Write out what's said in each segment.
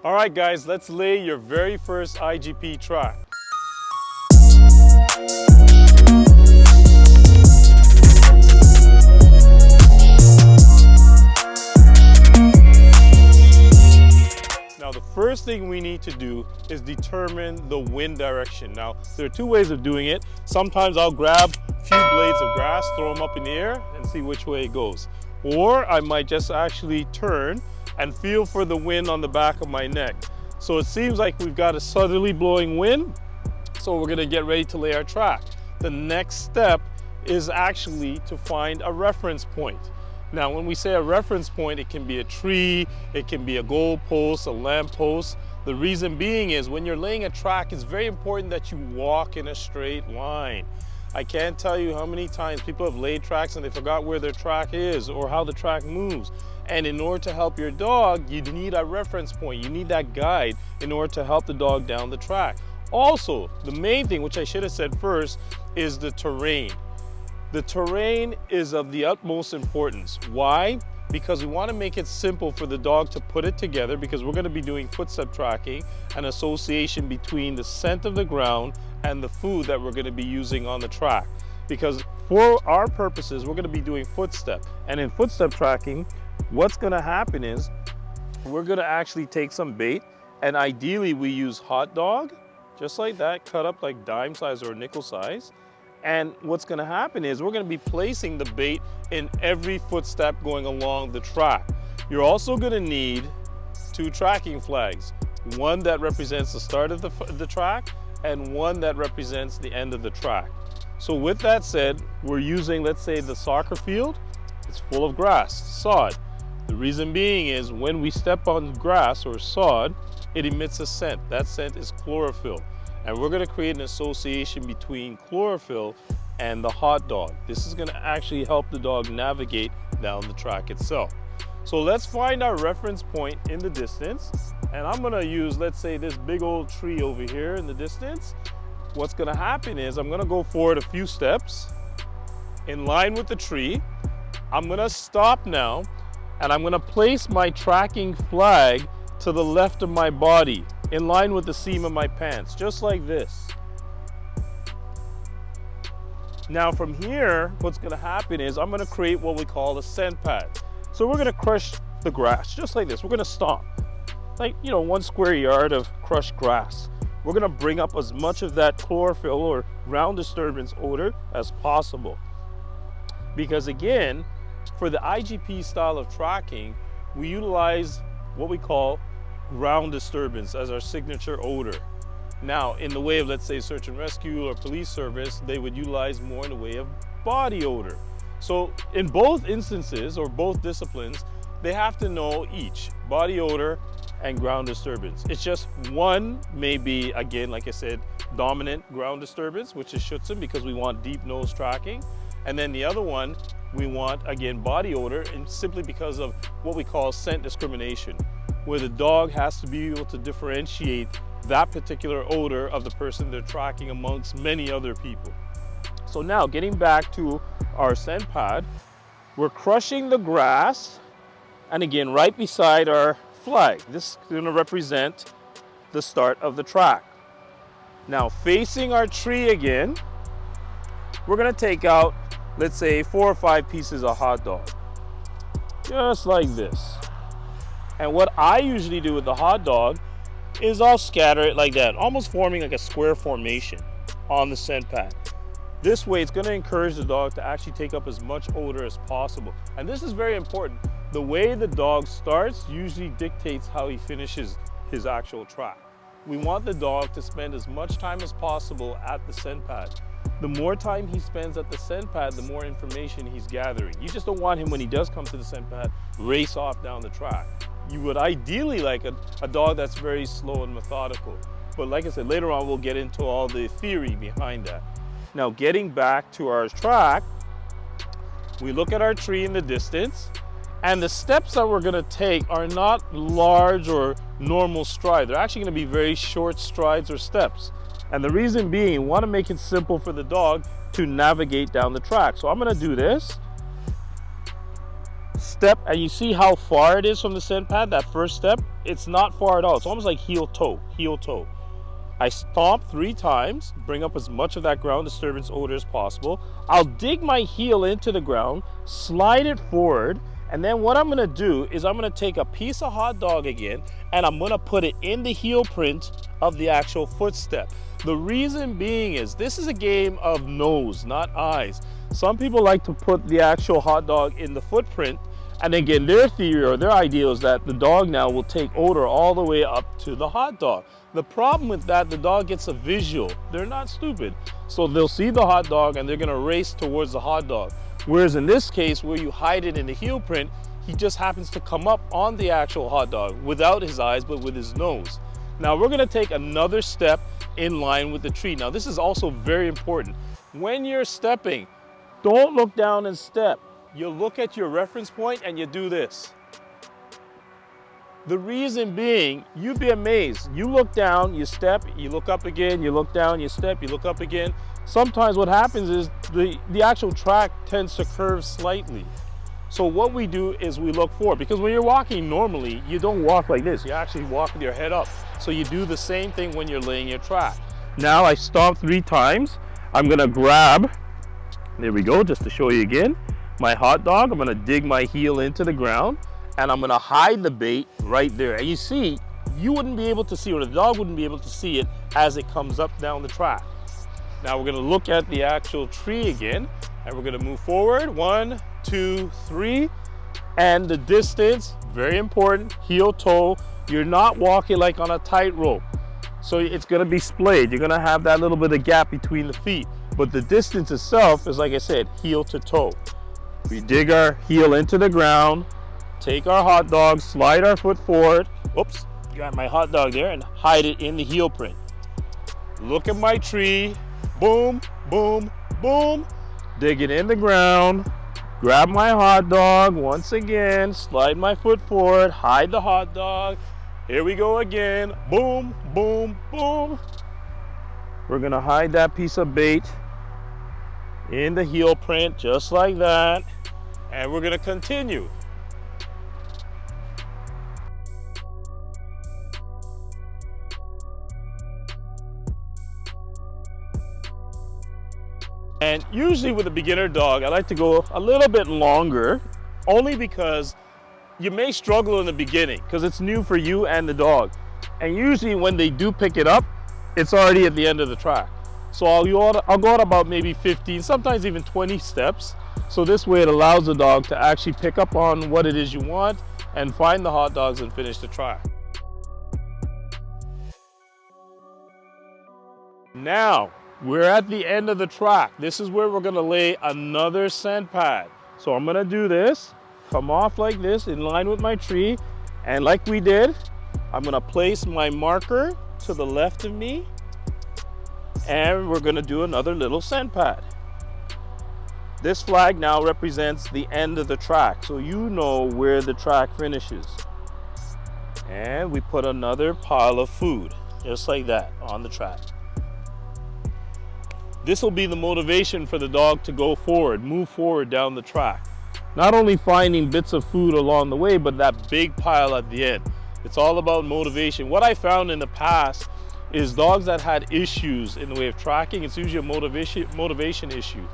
All right, guys, let's lay your very first IGP track. Now, the first thing we need to do is determine the wind direction. Now, there are two ways of doing it. Sometimes I'll grab a few blades of grass, throw them up in the air, and see which way it goes. Or I might just actually turn and feel for the wind on the back of my neck. So it seems like we've got a southerly blowing wind, so we're gonna get ready to lay our track. The next step is actually to find a reference point. Now, when we say a reference point, it can be a tree, it can be a goal post, a lamp post. The reason being is when you're laying a track, it's very important that you walk in a straight line. I can't tell you how many times people have laid tracks and they forgot where their track is or how the track moves. And in order to help your dog, you need a reference point. You need that guide in order to help the dog down the track. Also, the main thing, which I should have said first, is the terrain. The terrain is of the utmost importance. Why? Because we want to make it simple for the dog to put it together, because we're going to be doing footstep tracking, an association between the scent of the ground and the food that we're going to be using on the track. Because for our purposes, we're going to be doing footstep. And in footstep tracking, what's going to happen is we're going to actually take some bait, and ideally we use hot dog, just like that, cut up like dime size or nickel size. And what's going to happen is we're going to be placing the bait in every footstep going along the track. You're also going to need two tracking flags, one that represents the start of the track and one that represents the end of the track. So with that said, we're using, let's say, the soccer field. It's full of grass, sod. The reason being is when we step on grass or sod, it emits a scent. That scent is chlorophyll. And we're going to create an association between chlorophyll and the hot dog. This is going to actually help the dog navigate down the track itself. So let's find our reference point in the distance. And I'm going to use, let's say, this big old tree over here in the distance. What's going to happen is I'm going to go forward a few steps in line with the tree. I'm going to stop now, and I'm going to place my tracking flag to the left of my body, in line with the seam of my pants, just like this. Now from here, what's going to happen is I'm going to create what we call a scent pad. So we're going to crush the grass, just like this. We're going to stomp, like, 1 square yard of crushed grass. We're going to bring up as much of that chlorophyll or ground disturbance odor as possible. Because again, for the IGP style of tracking, we utilize what we call ground disturbance as our signature odor. Now, in the way of, let's say, search and rescue or police service, they would utilize more in the way of body odor. So in both instances or both disciplines, they have to know each body odor and ground disturbance. It's just one may be, again, like I said, dominant ground disturbance, which is Schutzen, because we want deep nose tracking. And then the other one, we want, again, body odor, and simply because of what we call scent discrimination, where the dog has to be able to differentiate that particular odor of the person they're tracking amongst many other people. So now, getting back to our scent pad, we're crushing the grass, and again, right beside our flag. This is going to represent the start of the track. Now, facing our tree again, we're going to take out, let's say, 4 or 5 pieces of hot dog, just like this. And what I usually do with the hot dog is I'll scatter it like that, almost forming like a square formation on the scent pad. This way, it's going to encourage the dog to actually take up as much odor as possible. And this is very important. The way the dog starts usually dictates how he finishes his actual track. We want the dog to spend as much time as possible at the scent pad. The more time he spends at the scent pad, the more information he's gathering. You just don't want him, when he does come to the scent pad, race off down the track. You would ideally like a dog that's very slow and methodical. But like I said, later on we'll get into all the theory behind that. Now, getting back to our track, we look at our tree in the distance, and the steps that we're going to take are not large or normal stride. They're actually going to be very short strides or steps. And the reason being, we want to make it simple for the dog to navigate down the track. So I'm going to do this. step, and you see how far it is from the scent pad, that first step, it's not far at all. It's almost like heel toe, heel toe. I stomp 3 times, bring up as much of that ground disturbance odor as possible. I'll dig my heel into the ground, slide it forward, and then what I'm gonna do is I'm gonna take a piece of hot dog again, and I'm gonna put it in the heel print of the actual footstep. The reason being is this is a game of nose, not eyes. Some people like to put the actual hot dog in the footprint, and again, their theory or their idea is that the dog now will take odor all the way up to the hot dog. The problem with that, the dog gets a visual. They're not stupid. So they'll see the hot dog and they're gonna race towards the hot dog. Whereas in this case, where you hide it in the heel print, he just happens to come up on the actual hot dog without his eyes, but with his nose. Now we're gonna take another step in line with the tree. Now this is also very important. When you're stepping, don't look down and step. You look at your reference point and you do this. The reason being, you'd be amazed. You look down, you step, you look up again, you look down, you step, you look up again. Sometimes what happens is the actual track tends to curve slightly. So what we do is we look forward, because when you're walking normally, you don't walk like this. You actually walk with your head up. So you do the same thing when you're laying your track. Now I stomp 3 times. I'm gonna grab, there we go, just to show you again, my hot dog. I'm gonna dig my heel into the ground, and I'm gonna hide the bait right there. And you see, you wouldn't be able to see, or the dog wouldn't be able to see it as it comes up down the track. Now we're gonna look at the actual tree again, and we're gonna move forward. 1, 2, 3. And the distance, very important, heel toe. You're not walking like on a tightrope. So it's gonna be splayed. You're gonna have that little bit of gap between the feet. But the distance itself is, like I said, heel to toe. We dig our heel into the ground, take our hot dog, slide our foot forward. Oops, got my hot dog there, and hide it in the heel print. Look at my tree. Boom, boom, boom. Dig it in the ground. Grab my hot dog once again, slide my foot forward, hide the hot dog. Here we go again. Boom, boom, boom. We're gonna hide that piece of bait in the heel print, just like that. And we're gonna continue. And usually with a beginner dog, I like to go a little bit longer, only because you may struggle in the beginning because it's new for you and the dog. And usually when they do pick it up, it's already at the end of the track. So I'll go at about maybe 15, sometimes even 20 steps. So this way it allows the dog to actually pick up on what it is you want and find the hot dogs and finish the track. Now, we're at the end of the track. This is where we're gonna lay another scent pad. So I'm gonna do this, come off like this in line with my tree, and like we did, I'm gonna place my marker to the left of me, and we're gonna do another little scent pad. This flag now represents the end of the track, so you know where the track finishes. And we put another pile of food, just like that, on the track. This will be the motivation for the dog to go forward, move forward down the track. Not only finding bits of food along the way, but that big pile at the end. It's all about motivation. What I found in the past is dogs that had issues in the way of tracking, it's usually a motivation issue.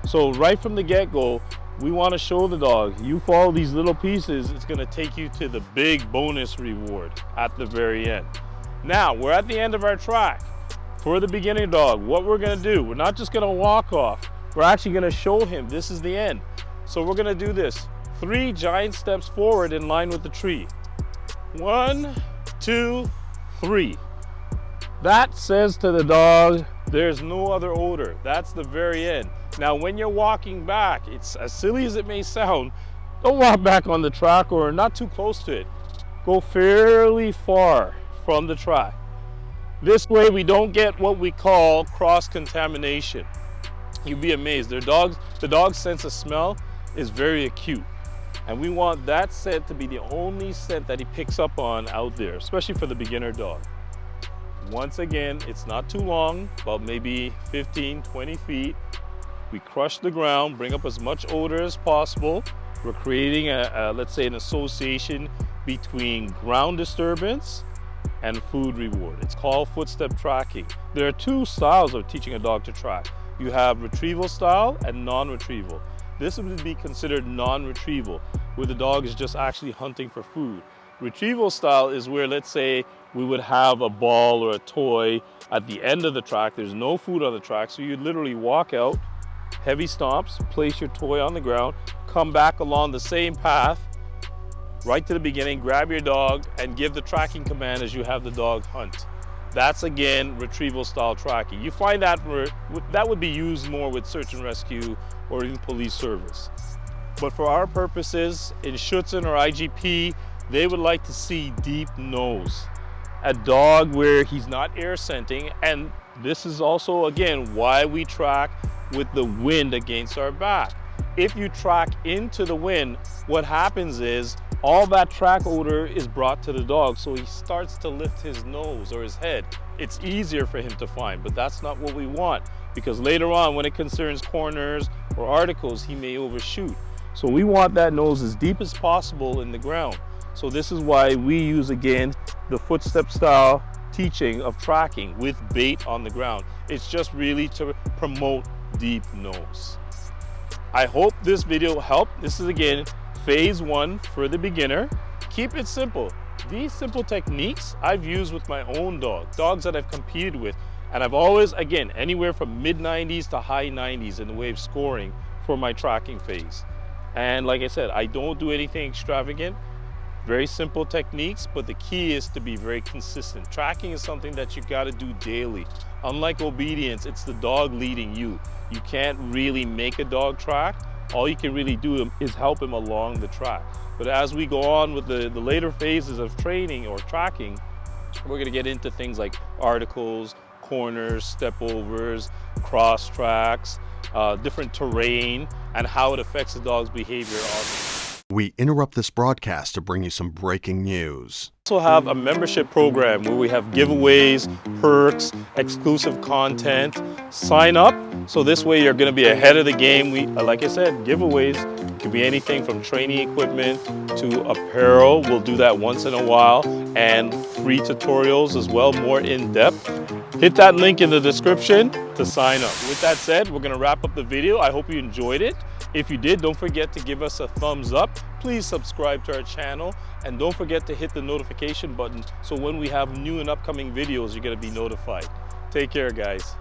So right from the get-go, we want to show the dog, you follow these little pieces, it's going to take you to the big bonus reward at the very end. Now, we're at the end of our track. For the beginner dog, what we're gonna do, we're not just gonna walk off, we're actually gonna show him this is the end. So we're gonna do this. 3 giant steps forward in line with the tree. 1, 2, 3. That says to the dog, there's no other odor. That's the very end. Now, when you're walking back, it's as silly as it may sound, don't walk back on the track or not too close to it. Go fairly far from the track. This way we don't get what we call cross-contamination. You'd be amazed. The dog's sense of smell is very acute. And we want that scent to be the only scent that he picks up on out there, especially for the beginner dog. Once again, it's not too long, about maybe 15, 20 feet. We crush the ground, bring up as much odor as possible. We're creating let's say an association between ground disturbance and food reward. It's called footstep tracking. There are two styles of teaching a dog to track. You have retrieval style and non-retrieval. This would be considered non-retrieval, where the dog is just actually hunting for food. Retrieval style is where, let's say, we would have a ball or a toy at the end of the track. There's no food on the track, so you literally walk out, heavy stomps, place your toy on the ground, come back along the same path, right to the beginning, grab your dog, and give the tracking command as you have the dog hunt. That's, again, retrieval style tracking. You find that that would be used more with search and rescue or in police service. But for our purposes, in Schutzen or IGP, they would like to see deep nose. A dog where he's not air scenting, and this is also, again, why we track with the wind against our back. If you track into the wind, what happens is all that track odor is brought to the dog, so he starts to lift his nose or his head. It's easier for him to find, but that's not what we want, because later on, when it concerns corners or articles, he may overshoot. So we want that nose as deep as possible in the ground. So this is why we use, again, the footstep style teaching of tracking with bait on the ground. It's just really to promote deep nose. I hope this video helped. This is, again, phase 1 for the beginner. Keep it simple. These simple techniques I've used with my own dogs that I've competed with, and I've always, again, anywhere from mid-90s to high 90s in the way of scoring for my tracking phase. And like I said, I don't do anything extravagant. Very simple techniques, but the key is to be very consistent. Tracking is something that you got to do daily. Unlike obedience, it's the dog leading you. You can't really make a dog track. All you can really do is help him along the track. But as we go on with the later phases of training or tracking, we're going to get into things like articles, corners, step overs, cross tracks, different terrain, and how it affects the dog's behavior. We interrupt this broadcast to bring you some breaking news. We also have a membership program where we have giveaways, perks, exclusive content. Sign up, so this way you're going to be ahead of the game. Like I said, giveaways. It could be anything from training equipment to apparel. We'll do that once in a while, and free tutorials as well, more in-depth. Hit that link in the description to sign up. With that said, we're going to wrap up the video. I hope you enjoyed it. If you did, don't forget to give us a thumbs up. Please subscribe to our channel, and don't forget to hit the notification button so when we have new and upcoming videos, you're going to be notified. Take care, guys.